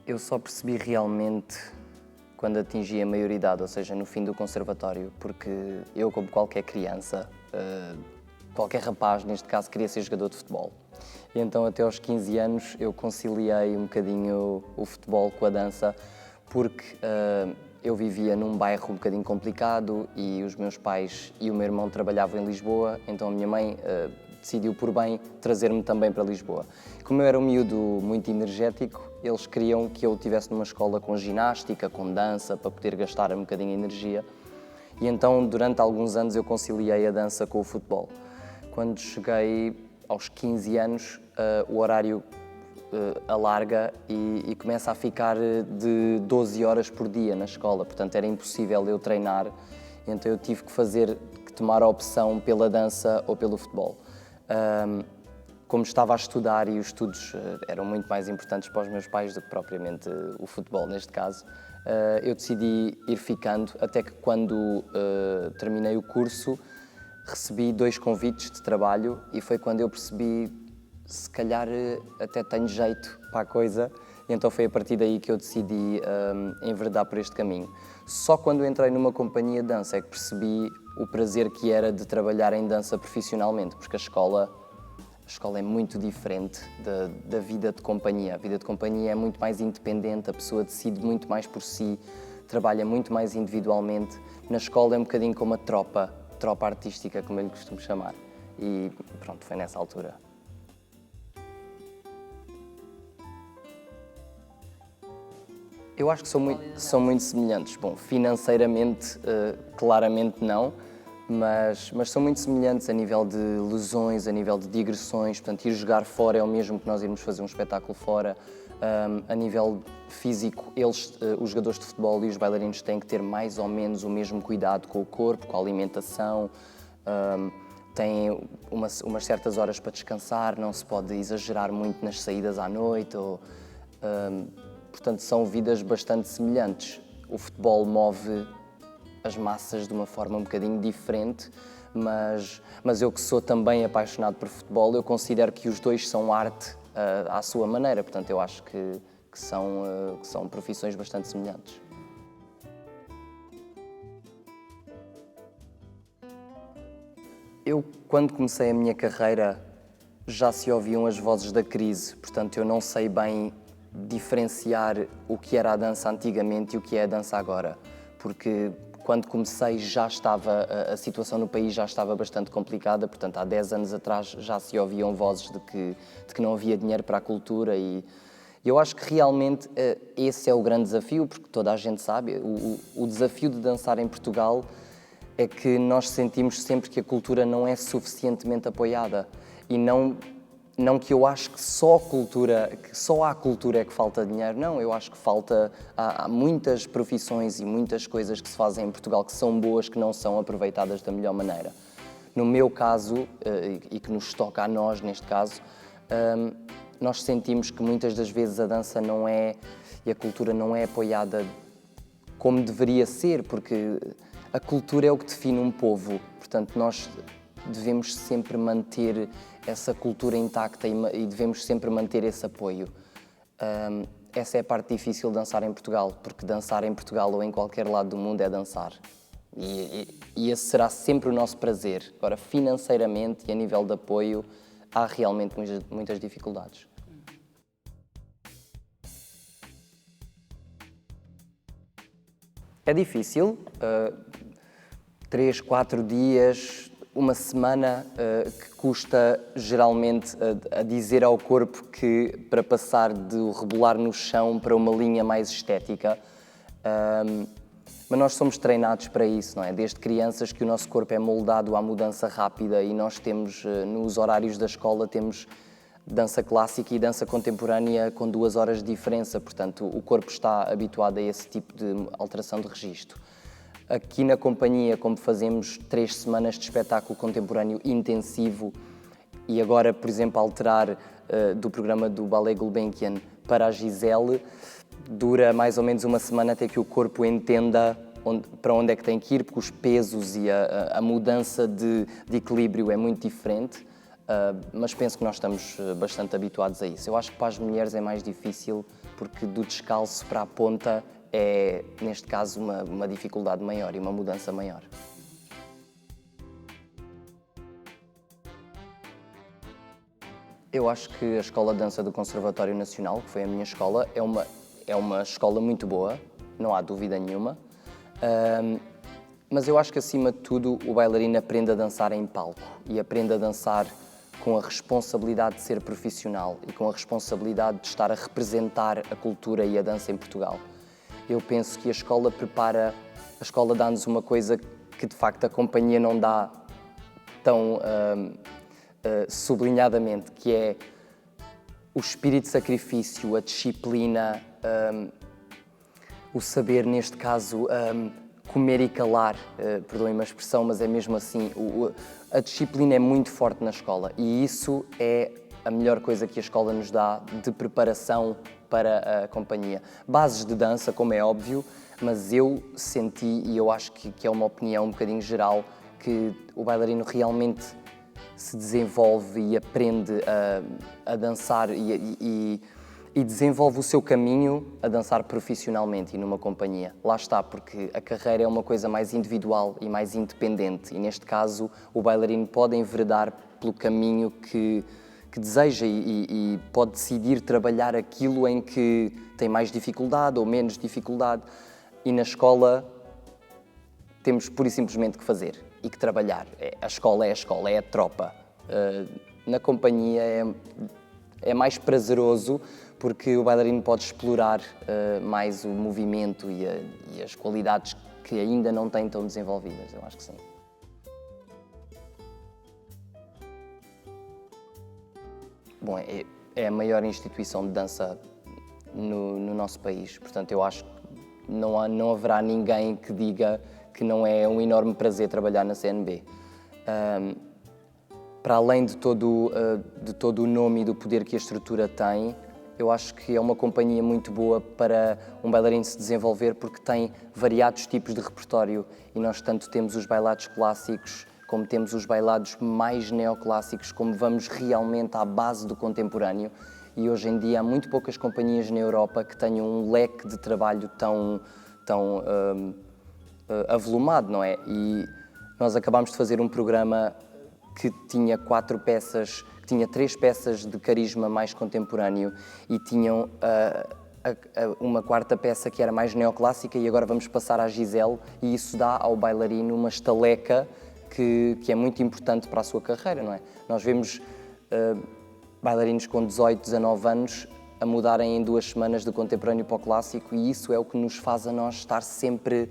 Eu só percebi realmente quando atingi a maioridade, ou seja, no fim do conservatório, porque eu, como qualquer criança, qualquer rapaz, neste caso, queria ser jogador de futebol. E então, até aos 15 anos, eu conciliei um bocadinho o futebol com a dança, porque eu vivia num bairro um bocadinho complicado e os meus pais e o meu irmão trabalhavam em Lisboa, então a minha mãe decidiu por bem trazer-me também para Lisboa. Como eu era um miúdo muito energético, eles queriam que eu estivesse numa escola com ginástica, com dança, para poder gastar um bocadinho de energia. E então, durante alguns anos, eu conciliei a dança com o futebol. Quando cheguei aos 15 anos, o horário alarga e começa a ficar de 12 horas por dia na escola, portanto era impossível eu treinar, então eu tive que tomar a opção pela dança ou pelo futebol. Como estava a estudar e os estudos eram muito mais importantes para os meus pais do que propriamente o futebol neste caso, eu decidi ir ficando, até que quando terminei o curso recebi 2 convites de trabalho e foi quando eu percebi se calhar até tenho jeito para a coisa, e então foi a partir daí que eu decidi enverdar por este caminho. Só quando entrei numa companhia de dança é que percebi o prazer que era de trabalhar em dança profissionalmente, porque a escola é muito diferente da vida de companhia. A vida de companhia é muito mais independente, a pessoa decide muito mais por si, trabalha muito mais individualmente. Na escola é um bocadinho como a tropa artística, como eu lhe costumo chamar. E pronto, foi nessa altura. Eu acho que são muito semelhantes. Bom, financeiramente, claramente não, mas são muito semelhantes a nível de lesões, a nível de digressões. Portanto, ir jogar fora é o mesmo que nós irmos fazer um espetáculo fora. A nível físico, os jogadores de futebol e os bailarinos têm que ter mais ou menos o mesmo cuidado com o corpo, com a alimentação. Têm umas certas horas para descansar, não se pode exagerar muito nas saídas à noite. Portanto, são vidas bastante semelhantes. O futebol move as massas de uma forma um bocadinho diferente, mas eu que sou também apaixonado por futebol, eu considero que os dois são arte à sua maneira. Portanto, eu acho que são profissões bastante semelhantes. Eu, quando comecei a minha carreira, já se ouviam as vozes da crise, portanto, eu não sei bem diferenciar o que era a dança antigamente e o que é a dança agora, porque quando comecei a situação no país já estava bastante complicada, portanto há 10 anos atrás já se ouviam vozes de que não havia dinheiro para a cultura e eu acho que realmente esse é o grande desafio, porque toda a gente sabe, o desafio de dançar em Portugal é que nós sentimos sempre que a cultura não é suficientemente apoiada e não que eu acho que só à cultura é que falta dinheiro, não, eu acho que há muitas profissões e muitas coisas que se fazem em Portugal que são boas, que não são aproveitadas da melhor maneira. No meu caso, e que nos toca a nós neste caso, nós sentimos que muitas das vezes a dança e a cultura não é apoiada como deveria ser, porque a cultura é o que define um povo, portanto nós devemos sempre manter essa cultura intacta e devemos sempre manter esse apoio. Essa é a parte difícil de dançar em Portugal, porque dançar em Portugal ou em qualquer lado do mundo é dançar. E esse será sempre o nosso prazer. Agora, financeiramente e a nível de apoio, há realmente muitas dificuldades. É difícil, 3, 4 dias, uma semana que custa geralmente a dizer ao corpo que para passar do rebolar no chão para uma linha mais estética. Mas nós somos treinados para isso, não é? Desde crianças que o nosso corpo é moldado à mudança rápida e nós temos, nos horários da escola, temos dança clássica e dança contemporânea com 2 horas de diferença, portanto o corpo está habituado a esse tipo de alteração de registro. Aqui na companhia, como fazemos 3 semanas de espetáculo contemporâneo intensivo e agora, por exemplo, alterar do programa do Ballet Gulbenkian para a Giselle, dura mais ou menos uma semana até que o corpo entenda para onde é que tem que ir, porque os pesos e a mudança de equilíbrio é muito diferente, mas penso que nós estamos bastante habituados a isso. Eu acho que para as mulheres é mais difícil porque do descalço para a ponta é, neste caso, uma dificuldade maior e uma mudança maior. Eu acho que a Escola de Dança do Conservatório Nacional, que foi a minha escola, é uma escola muito boa, não há dúvida nenhuma. Mas eu acho que, acima de tudo, o bailarino aprende a dançar em palco e aprende a dançar com a responsabilidade de ser profissional e com a responsabilidade de estar a representar a cultura e a dança em Portugal. Eu penso que a escola dá-nos uma coisa que, de facto, a companhia não dá tão sublinhadamente, que é o espírito de sacrifício, a disciplina, o saber, neste caso, comer e calar, perdoem-me a expressão, mas é mesmo assim, a disciplina é muito forte na escola e isso é a melhor coisa que a escola nos dá de preparação para a companhia. Bases de dança, como é óbvio, mas eu senti, e eu acho que é uma opinião um bocadinho geral, que o bailarino realmente se desenvolve e aprende a dançar e desenvolve o seu caminho a dançar profissionalmente e numa companhia. Lá está, porque a carreira é uma coisa mais individual e mais independente e, neste caso, o bailarino pode enveredar pelo caminho que deseja e pode decidir trabalhar aquilo em que tem mais dificuldade ou menos dificuldade. E na escola temos pura e simplesmente que fazer e que trabalhar. A escola, é a tropa. Na companhia é mais prazeroso porque o bailarino pode explorar mais o movimento e as qualidades que ainda não tem tão desenvolvidas, eu acho que sim. Bom, é a maior instituição de dança no nosso país, portanto eu acho que não haverá ninguém que diga que não é um enorme prazer trabalhar na CNB. Para além de todo o nome e do poder que a estrutura tem, eu acho que é uma companhia muito boa para um bailarino se desenvolver porque tem variados tipos de repertório e nós tanto temos os bailados clássicos como temos os bailados mais neoclássicos, como vamos realmente à base do contemporâneo. E hoje em dia há muito poucas companhias na Europa que tenham um leque de trabalho tão avolumado, não é? E nós acabámos de fazer um programa que tinha 3 peças de carisma mais contemporâneo e tinham uma quarta peça que era mais neoclássica e agora vamos passar à Giselle e isso dá ao bailarino uma estaleca que é muito importante para a sua carreira, não é? Nós vemos bailarinos com 18, 19 anos a mudarem em 2 semanas do contemporâneo para o clássico e isso é o que nos faz a nós estar sempre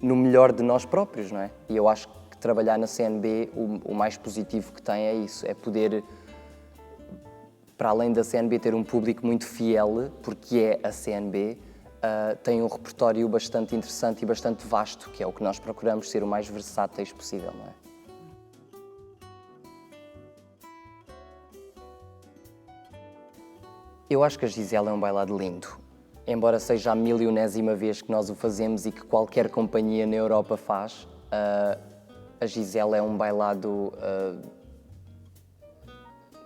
no melhor de nós próprios, não é? E eu acho que trabalhar na CNB, o mais positivo que tem é isso, é poder, para além da CNB ter um público muito fiel, porque é a CNB, tem um repertório bastante interessante e bastante vasto, que é o que nós procuramos ser o mais versáteis possível, não é? Eu acho que a Giselle é um bailado lindo. Embora seja a 1000ª vez que nós o fazemos e que qualquer companhia na Europa faz, a Giselle é um bailado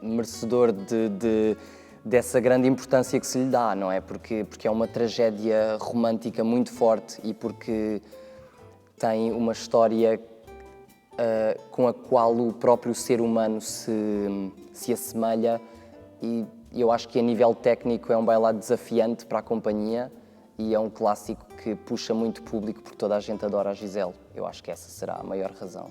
merecedor dessa grande importância que se lhe dá, não é? Porque é uma tragédia romântica muito forte e porque tem uma história com a qual o próprio ser humano se assemelha e eu acho que a nível técnico é um bailado desafiante para a companhia e é um clássico que puxa muito público porque toda a gente adora a Giselle. Eu acho que essa será a maior razão.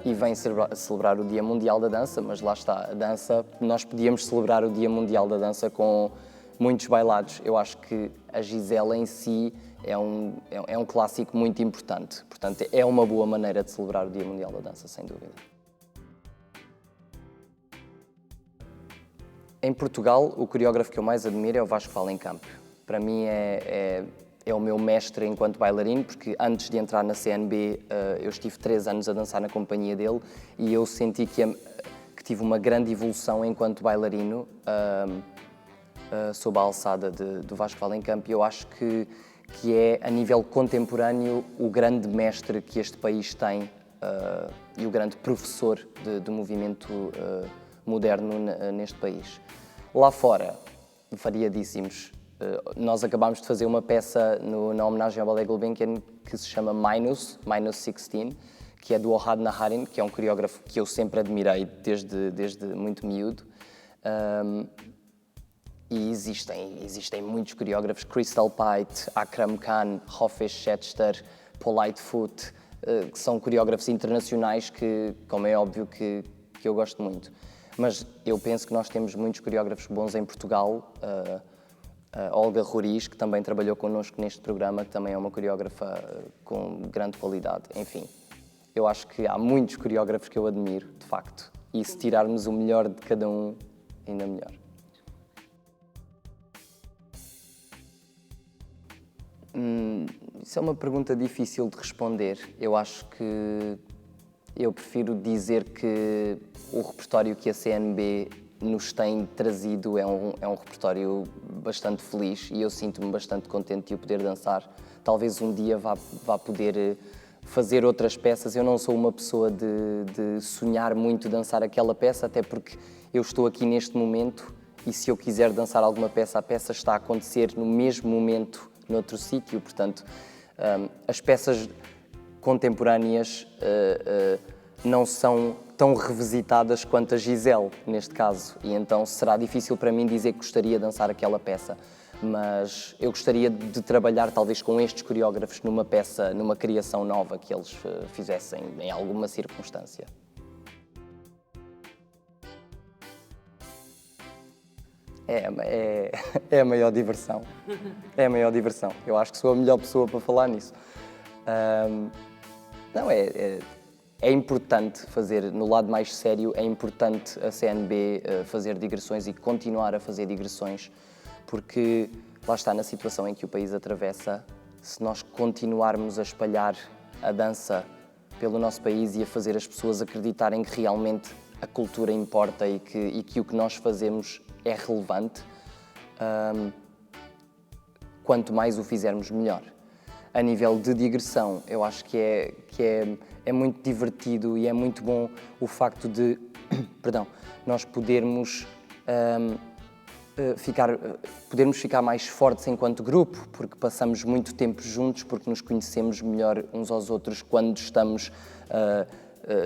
E vem celebrar o Dia Mundial da Dança, mas lá está, a dança, nós podíamos celebrar o Dia Mundial da Dança com muitos bailados. Eu acho que a Giselle em si é um clássico muito importante. Portanto, é uma boa maneira de celebrar o Dia Mundial da Dança, sem dúvida. Em Portugal, o coreógrafo que eu mais admiro é o Vasco Falencamp. Para mim é o meu mestre enquanto bailarino, porque antes de entrar na CNB eu estive 3 anos a dançar na companhia dele e eu senti que tive uma grande evolução enquanto bailarino sob a alçada do Vasco Falencamp e eu acho que é, a nível contemporâneo, o grande mestre que este país tem e o grande professor do movimento moderno neste país. Lá fora, variadíssimos. Nós acabámos de fazer uma peça na homenagem ao Ballet Gulbenkian que se chama Minus 16, que é do Ohad Naharin, que é um coreógrafo que eu sempre admirei desde muito miúdo. E existem muitos coreógrafos, Crystal Pite, Akram Khan, Hofesh Schechter, Paul Lightfoot, que são coreógrafos internacionais que, como é óbvio, que eu gosto muito. Mas eu penso que nós temos muitos coreógrafos bons em Portugal. A Olga Roriz, que também trabalhou connosco neste programa, que também é uma coreógrafa com grande qualidade. Enfim, eu acho que há muitos coreógrafos que eu admiro, de facto. E se tirarmos o melhor de cada um, ainda melhor. Isso é uma pergunta difícil de responder. Eu acho que eu prefiro dizer que o repertório que a CNB nos tem trazido é um repertório bastante feliz e eu sinto-me bastante contente de o poder dançar. Talvez um dia vá poder fazer outras peças. Eu não sou uma pessoa de sonhar muito dançar aquela peça, até porque eu estou aqui neste momento e se eu quiser dançar alguma peça, a peça está a acontecer no mesmo momento noutro sítio. Portanto, as peças contemporâneas não são tão revisitadas quanto a Giselle, neste caso, e então será difícil para mim dizer que gostaria de dançar aquela peça, mas eu gostaria de trabalhar talvez com estes coreógrafos numa peça, numa criação nova que eles fizessem em alguma circunstância. É a maior diversão. É a maior diversão. Eu acho que sou a melhor pessoa para falar nisso. Não, é importante fazer, no lado mais sério, é importante a CNB fazer digressões e continuar a fazer digressões, porque lá está, na situação em que o país atravessa, se nós continuarmos a espalhar a dança pelo nosso país e a fazer as pessoas acreditarem que realmente a cultura importa e que o que nós fazemos é relevante, quanto mais o fizermos, melhor. A nível de digressão, eu acho que é muito divertido e é muito bom o facto de nós podermos ficar mais fortes enquanto grupo, porque passamos muito tempo juntos, porque nos conhecemos melhor uns aos outros quando estamos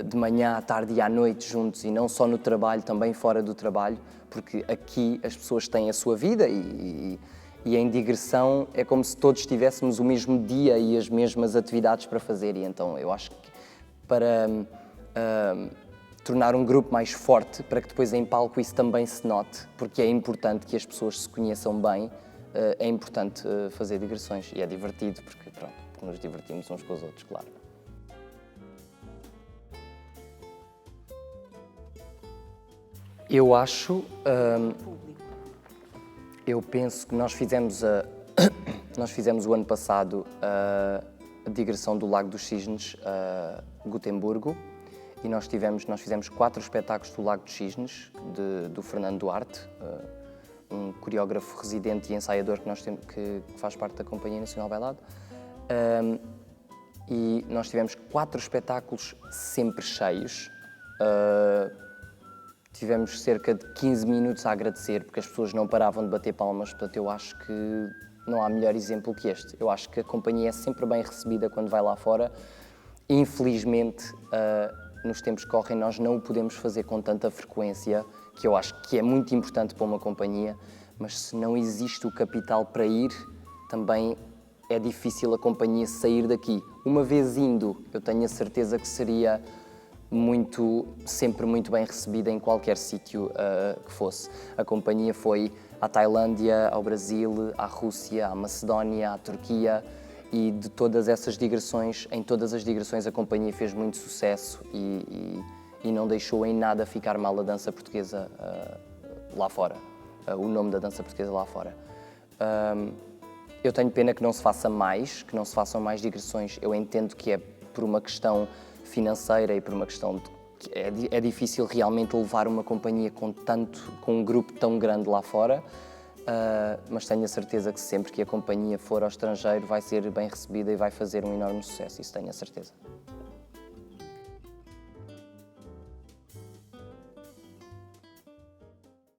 de manhã, à tarde e à noite juntos, e não só no trabalho, também fora do trabalho, porque aqui as pessoas têm a sua vida e em digressão é como se todos tivéssemos o mesmo dia e as mesmas atividades para fazer, e então eu acho que para tornar um grupo mais forte, para que depois em palco isso também se note, porque é importante que as pessoas se conheçam bem, é importante fazer digressões e é divertido, porque nos divertimos uns com os outros, claro. Eu acho, eu penso que nós fizemos o ano passado a digressão do Lago dos Cisnes a Gotemburgo e nós fizemos 4 espetáculos do Lago dos Cisnes, do Fernando Duarte, um coreógrafo residente e ensaiador que nós temos, que faz parte da Companhia Nacional Bailado. E nós tivemos 4 espetáculos sempre cheios. Tivemos cerca de 15 minutos a agradecer, porque as pessoas não paravam de bater palmas, portanto eu acho que não há melhor exemplo que este. Eu acho que a companhia é sempre bem recebida quando vai lá fora. Infelizmente, nos tempos que correm, nós não o podemos fazer com tanta frequência, que eu acho que é muito importante para uma companhia, mas se não existe o capital para ir, também é difícil a companhia sair daqui. Uma vez indo, eu tenho a certeza que seria sempre muito bem recebida em qualquer sítio que fosse. A companhia foi à Tailândia, ao Brasil, à Rússia, à Macedónia, à Turquia, e de todas essas digressões, em todas as digressões a companhia fez muito sucesso e não deixou em nada ficar mal a dança portuguesa lá fora, o nome da dança portuguesa lá fora. Eu tenho pena que não se façam mais digressões. Eu entendo que é por uma questão financeira e por uma questão de que é difícil realmente levar uma companhia com um grupo tão grande lá fora, mas tenho a certeza que sempre que a companhia for ao estrangeiro vai ser bem recebida e vai fazer um enorme sucesso, isso tenho a certeza.